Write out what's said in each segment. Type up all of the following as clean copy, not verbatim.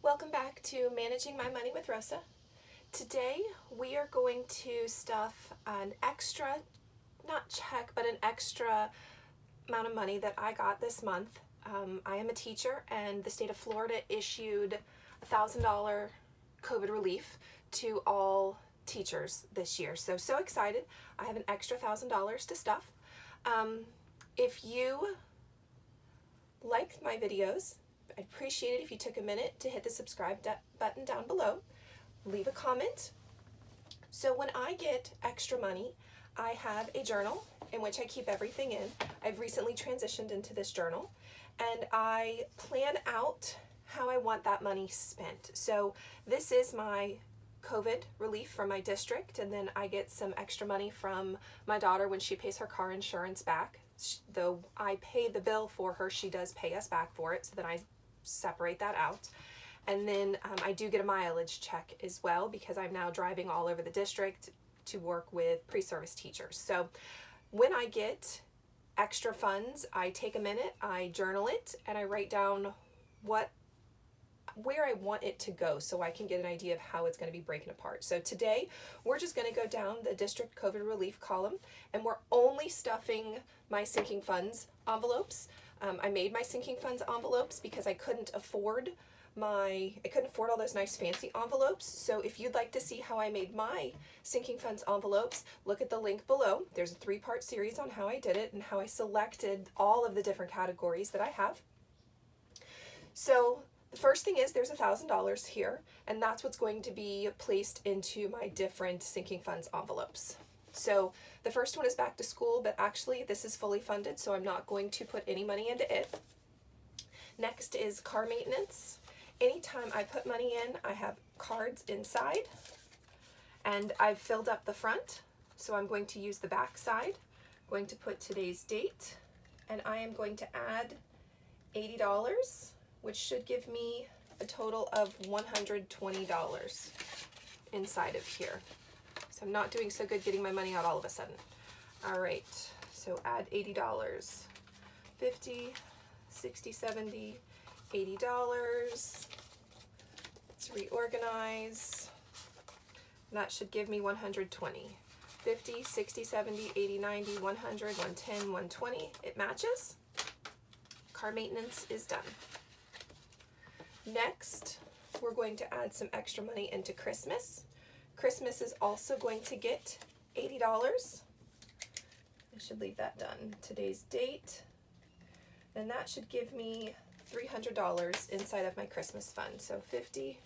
Welcome back to Managing My Money with Rosa. Today we are going to stuff an extra, not check, but an extra amount of money that I got this month. I am a teacher and the state of Florida issued $1,000 COVID relief to all teachers this year. So excited. I have an extra $1,000 to stuff. If you like my videos, I'd appreciate it if you took a minute to hit the subscribe button down below. Leave a comment. So when I get extra money, I have a journal in which I keep everything in. I've recently transitioned into this journal, and I plan out how I want that money spent. So this is my COVID relief from my district, and then I get some extra money from my daughter when she pays her car insurance back. Though I pay the bill for her, she does pay us back for it, so then I separate that out. And then I do get a mileage check as well because I'm now driving all over the district to work with pre-service teachers. So when I get extra funds, I take a minute, I journal it, and I write down where I want it to go so I can get an idea of how it's going to be breaking apart. So today we're just going to go down the district COVID relief column, and we're only stuffing my sinking funds envelopes. I made my sinking funds envelopes because I couldn't afford all those nice fancy envelopes. So if you'd like to see how I made my sinking funds envelopes, look at the link below. There's a 3-part series on how I did it and how I selected all of the different categories that I have. So the first thing is there's $1,000 here, and that's what's going to be placed into my different sinking funds envelopes. So the first one is back to school, but actually this is fully funded, so I'm not going to put any money into it. Next is car maintenance. Anytime I put money in, I have cards inside, and I've filled up the front, so I'm going to use the back side. I'm going to put today's date, and I am going to add $80, which should give me a total of $120 inside of here. So I'm not doing so good getting my money out all of a sudden. All right, so add $80, 50, 60, 70, $80. Let's reorganize. That should give me 120. 50, 60, 70, 80, 90, 100, 110, 120. It matches. Car maintenance is done. Next, we're going to add some extra money into Christmas. Christmas is also going to get $80. I should leave that done. Today's date. And that should give me $300 inside of my Christmas fund. So 50,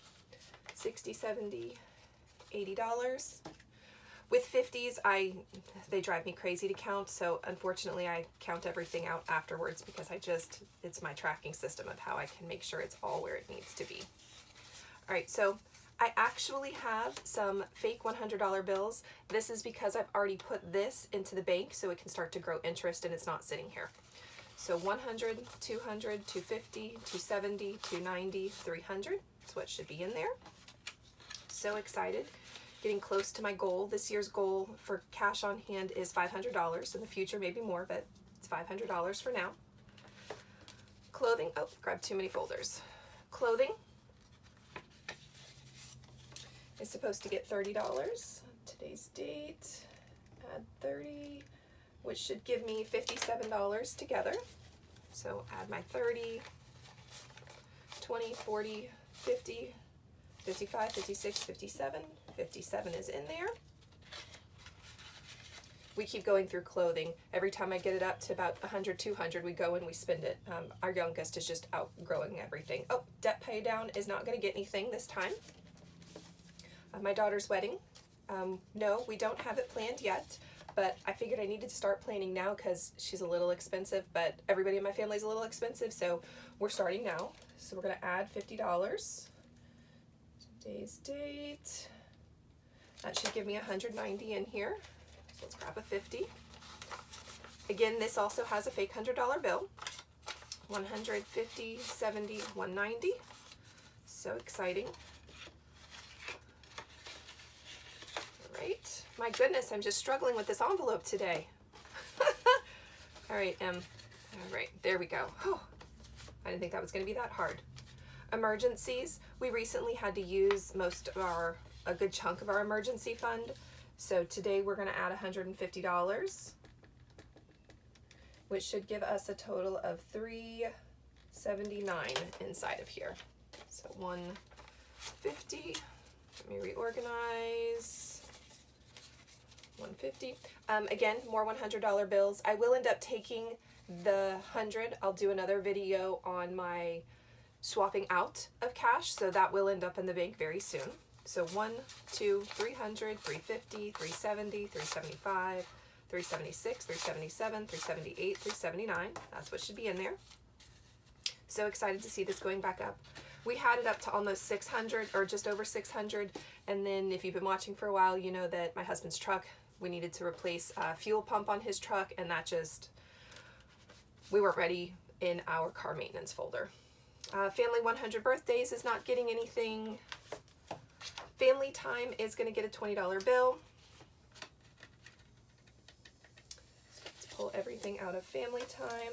60, 70, $80. With 50s, they drive me crazy to count, so unfortunately I count everything out afterwards because it's my tracking system of how I can make sure it's all where it needs to be. All right, so I actually have some fake $100 bills. This is because I've already put this into the bank so it can start to grow interest and it's not sitting here. So 100, 200, 250, 270, 290, 300. That's what should be in there. So excited. Getting close to my goal. This year's goal for cash on hand is $500. In the future, maybe more, but it's $500 for now. Clothing. Oh, grabbed too many folders. Clothing is supposed to get $30. Today's date. Add 30, which should give me $57 together. So add my 30, 20, 40, 50, 55, 56, 57. 57 is in there. We keep going through clothing. Every time I get it up to about 100, 200, we go and we spend it. Our youngest is just outgrowing everything. Oh, debt pay down is not going to get anything this time. My daughter's wedding. No, we don't have it planned yet, but I figured I needed to start planning now because she's a little expensive, but everybody in my family is a little expensive, so we're starting now. So we're going to add $50. Today's date. That should give me 190 in here. So let's grab a 50. Again, this also has a fake $100 bill. 150, 70, 190. So exciting. All right. My goodness, I'm just struggling with this envelope today. All right, all right, there we go. Oh, I didn't think that was going to be that hard. emergencies. We recently had to use a good chunk of our emergency fund. So today we're going to add $150, which should give us a total of $379 inside of here. So 150. Let me reorganize. 150. Again, more $100 bills. I will end up taking the 100. I'll do another video on my swapping out of cash, so that will end up in the bank very soon. So 1, 2, 300, 350, 370, 375, 376, 377, 378, 379. That's what should be in there. So excited to see this going back up. We had it up to almost 600, or just over 600, and then if you've been watching for a while, you know that my husband's truck, we needed to replace a fuel pump on his truck, and that just, we weren't ready in our car maintenance folder. Family 100 birthdays is not getting anything. Family time is going to get a $20 bill. So let's pull everything out of family time.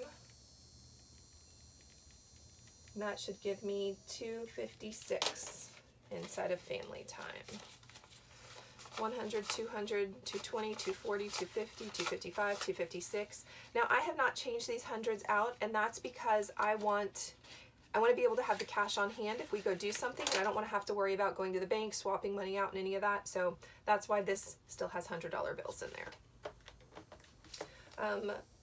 And that should give me $256 inside of family time. 100, 200, 220, 240, 250, 255, 256. Now I have not changed these hundreds out, and that's because I want to be able to have the cash on hand if we go do something, and I don't want to have to worry about going to the bank, swapping money out, and any of that. So that's why this still has $100 bills in there.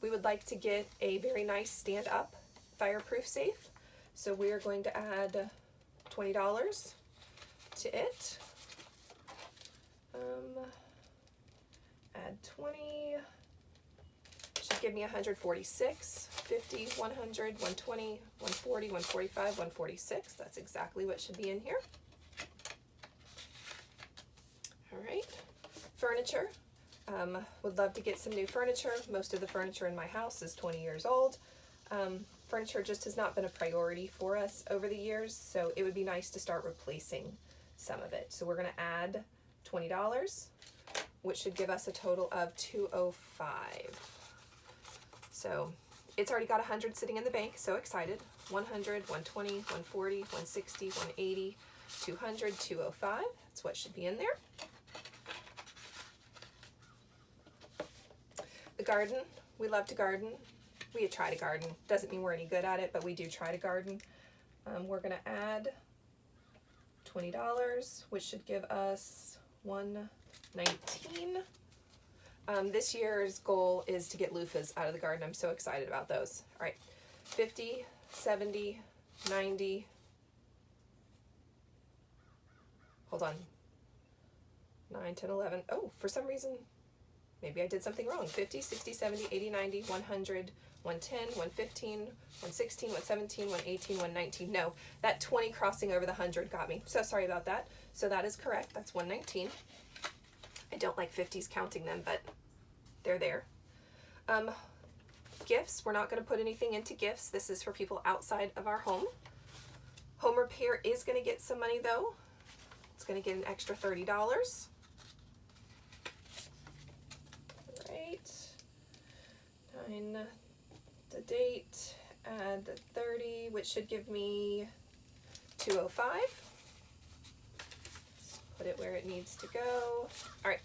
We would like to get a very nice stand-up fireproof safe. So we are going to add $20 to it. Add 20. Should give me 146, 50, 100, 120, 140, 145, 146. That's exactly what should be in here. All right. Furniture. Would love to get some new furniture. Most of the furniture in my house is 20 years old. Furniture just has not been a priority for us over the years, so it would be nice to start replacing some of it. So we're going to add $20, which should give us a total of $205. So it's already got 100 sitting in the bank, so excited. 100, 120, 140, 160, 180, 200, 205. That's what should be in there. The garden, we love to garden. We try to garden. Doesn't mean we're any good at it, but we do try to garden. We're going to add $20, which should give us $119. This year's goal is to get loofahs out of the garden. I'm so excited about those. All right, 50, 70, 90. Hold on. 9, 10, 11. Oh, for some reason, maybe I did something wrong. 50, 60, 70, 80, 90, 100, 110, 115, 116, 117, 118, 119. No, that 20 crossing over the 100 got me. So sorry about that. So that is correct. That's 119. I don't like 50s counting them, but they're there. Gifts. We're not going to put anything into gifts. This is for people outside of our home. Home repair is going to get some money, though. It's going to get an extra $30. Right. 9 to date. Add 30, which should give me 205. Put it where it needs to go. All right.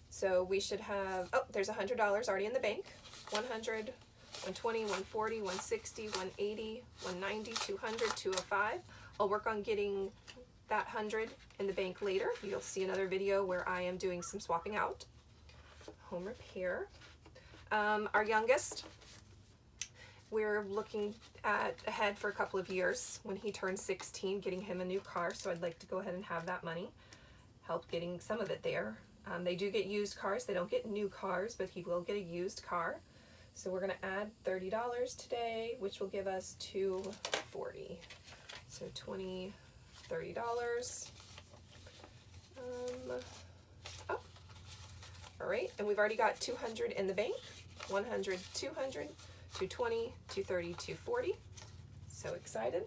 So we should have, oh, there's $100 already in the bank. 100, 120, 140, 160, 180, 190, 200, 205. I'll work on getting that 100 in the bank later. You'll see another video where I am doing some swapping out. Home repair. Our youngest, we're looking ahead for a couple of years when he turns 16, getting him a new car. So I'd like to go ahead and have that money, help getting some of it there. They do get used cars. They don't get new cars, but he will get a used car. So we're going to add $30 today, which will give us $240. So $20, $30. Oh, all right. And we've already got 200 in the bank. 100, 200, 220, 230, 240. So excited.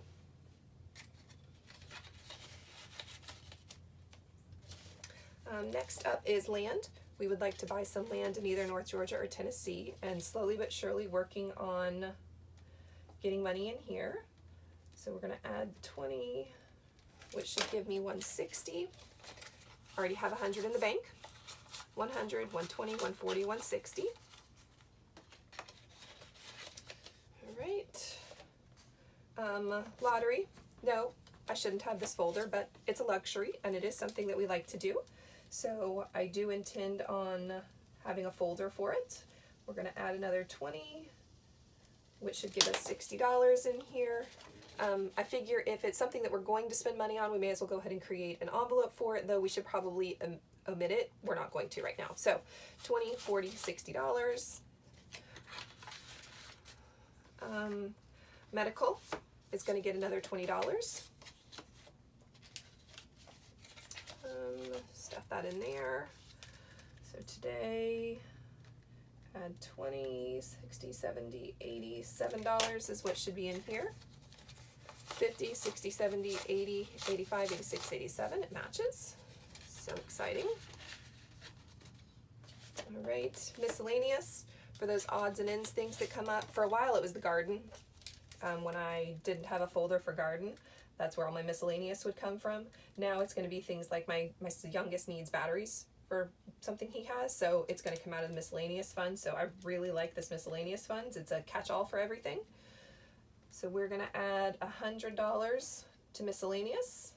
Next up is land. We would like to buy some land in either North Georgia or Tennessee, and slowly but surely working on getting money in here. So we're gonna add 20, which should give me 160. Already have 100 in the bank. 100, 120, 140, 160. All right. Lottery. No, I shouldn't have this folder, but it's a luxury and it is something that we like to do. So I do intend on having a folder for it. We're going to add another 20, which should give us $60 in here. I figure if it's something that we're going to spend money on, we may as well go ahead and create an envelope for it, though we should probably omit it. We're not going to right now. So 20, 40, $60. Medical is going to get another $20. Stuff that in there. So today, add 20, 60, 70, 80, $7 is what should be in here. 50, 60, 70, 80, 85, 86, 87, it matches. So exciting. All right, miscellaneous, for those odds and ends things that come up. For a while it was the garden. When I didn't have a folder for garden, that's where all my miscellaneous would come from. Now it's going to be things like my youngest needs batteries for something he has, so it's going to come out of the miscellaneous fund. So I really like this miscellaneous funds. It's a catch-all for everything. So we're going to add $100 to miscellaneous.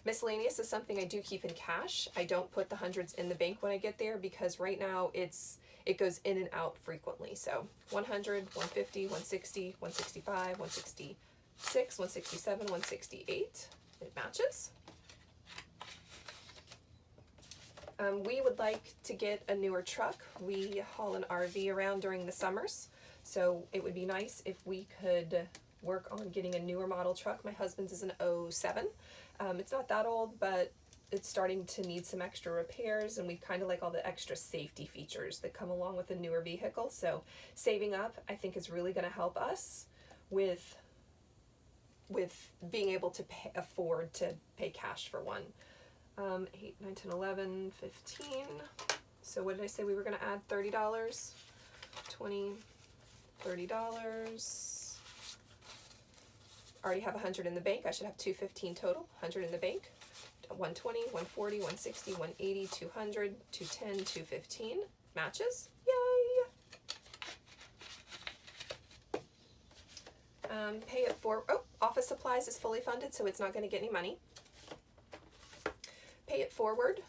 Miscellaneous is something I do keep in cash. I don't put the hundreds in the bank when I get there because right now it goes in and out frequently. So 100, 150, 160, 165, 166, 167, 168. It matches. We would like to get a newer truck. We haul an RV around during the summers, so it would be nice if we could work on getting a newer model truck. My husband's is an 07. It's not that old, but it's starting to need some extra repairs, and we kind of like all the extra safety features that come along with a newer vehicle. So saving up, I think, is really going to help us with being able to afford to pay cash for one. 8, 9, 10, 11, 15. So what did I say? We were going to add $30, 20, $30. Already have 100 in the bank. I should have 215 total. 100 in the bank. 120, 140, 160, 180, 200, 210, 215. Matches. Yay! Pay it for. Oh, office supplies is fully funded, so it's not going to get any money. Pay it forward.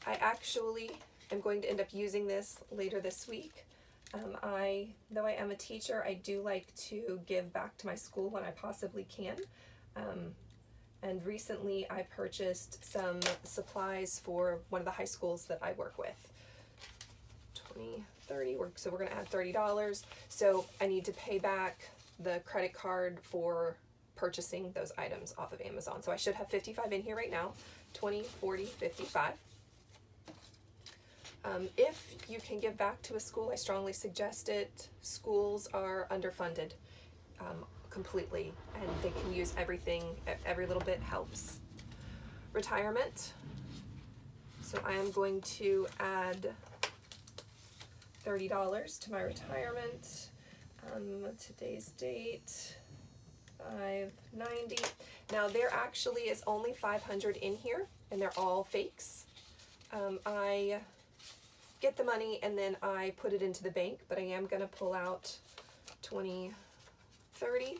I actually am going to end up using this later this week. Though I am a teacher, I do like to give back to my school when I possibly can. And recently I purchased some supplies for one of the high schools that I work with. 20, 30, so we're going to add $30. So I need to pay back the credit card for purchasing those items off of Amazon. So I should have 55 in here right now. 20, 40, 55. If you can give back to a school, I strongly suggest it. Schools are underfunded completely, and they can use everything. Every little bit helps. Retirement. So I am going to add $30 to my retirement. Today's date, 5/90. Now there actually is only 500 in here, and they're all fakes. I get the money and then I put it into the bank, but I am going to pull out 20, 30,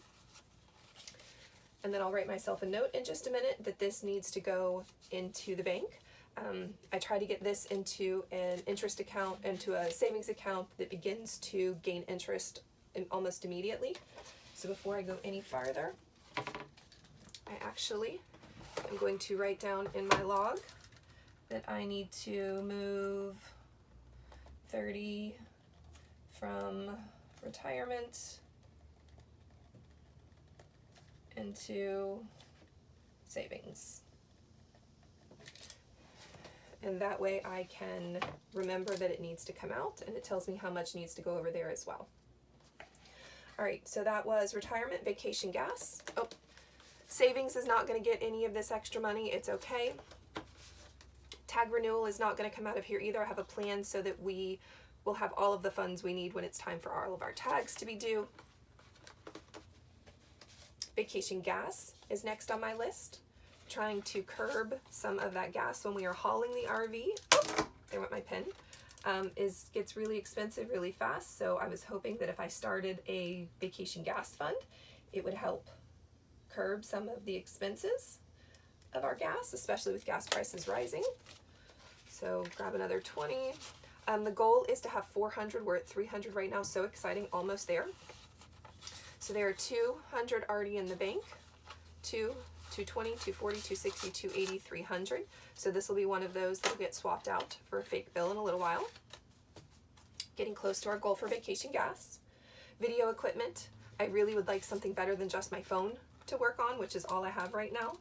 and then I'll write myself a note in just a minute that this needs to go into the bank. I try to get this into an interest account, into a savings account that begins to gain interest almost immediately. So before I go any farther, I actually am going to write down in my log that I need to move 30 from retirement into savings. And that way I can remember that it needs to come out, and it tells me how much needs to go over there as well. All right, so that was retirement, vacation, gas. Oh, savings is not going to get any of this extra money. It's okay. Tag renewal is not going to come out of here either. I have a plan so that we will have all of the funds we need when it's time for all of our tags to be due. Vacation gas is next on my list. Trying to curb some of that gas when we are hauling the RV. Oh, there went my pen. Gets really expensive really fast, so I was hoping that if I started a vacation gas fund, it would help curb some of the expenses of our gas, especially with gas prices rising. So grab another 20. The goal is to have 400. We're at 300 right now. So exciting, almost there. So there are 200 already in the bank. 220, 240, 260, 280, 300. So this will be one of those that will get swapped out for a fake bill in a little while. Getting close to our goal for vacation gas. Video equipment. I really would like something better than just my phone to work on, which is all I have right now.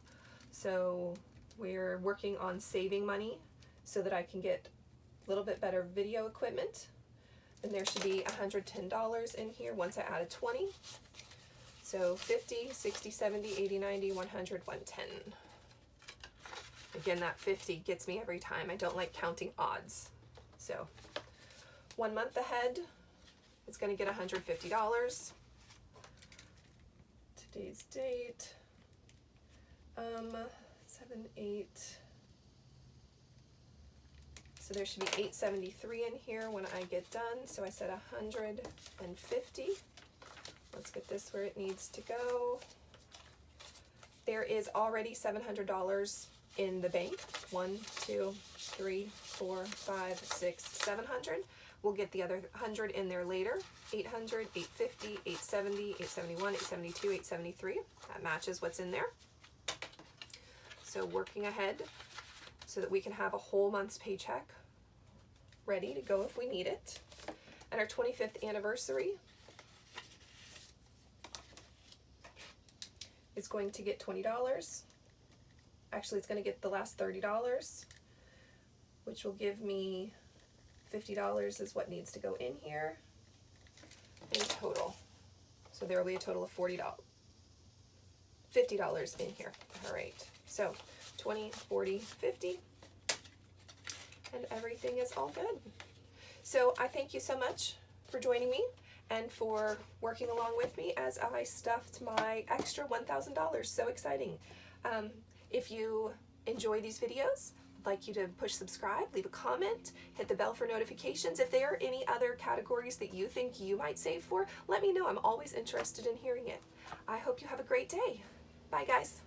So we're working on saving money so that I can get a little bit better video equipment. And there should be $110 in here once I added 20. So 50, 60, 70, 80, 90, 100, 110. Again, that 50 gets me every time. I don't like counting odds. So 1 month ahead, it's going to get $150. Today's date, 7, 8. So there should be 873 in here when I get done. So I said 150. Let's get this where it needs to go. There is already $700 in the bank. 1, 2, 3, 4, 5, 6, 700. We'll get the other 100 in there later. 800, 850, 870, 871, 872, 873. That matches what's in there. So working ahead so that we can have a whole month's paycheck ready to go if we need it. And our 25th anniversary is going to get $20. Actually, it's going to get the last $30, which will give me $50 is what needs to go in here in total. So there will be a total of $50 in here. All right, so 20, 40, 50, and everything is all good. So I thank you so much for joining me and for working along with me as I stuffed my extra $1,000. So exciting. If you enjoy these videos, I'd like you to push subscribe, leave a comment, hit the bell for notifications. If there are any other categories that you think you might save for, let me know. I'm always interested in hearing it. I hope you have a great day. Bye, guys.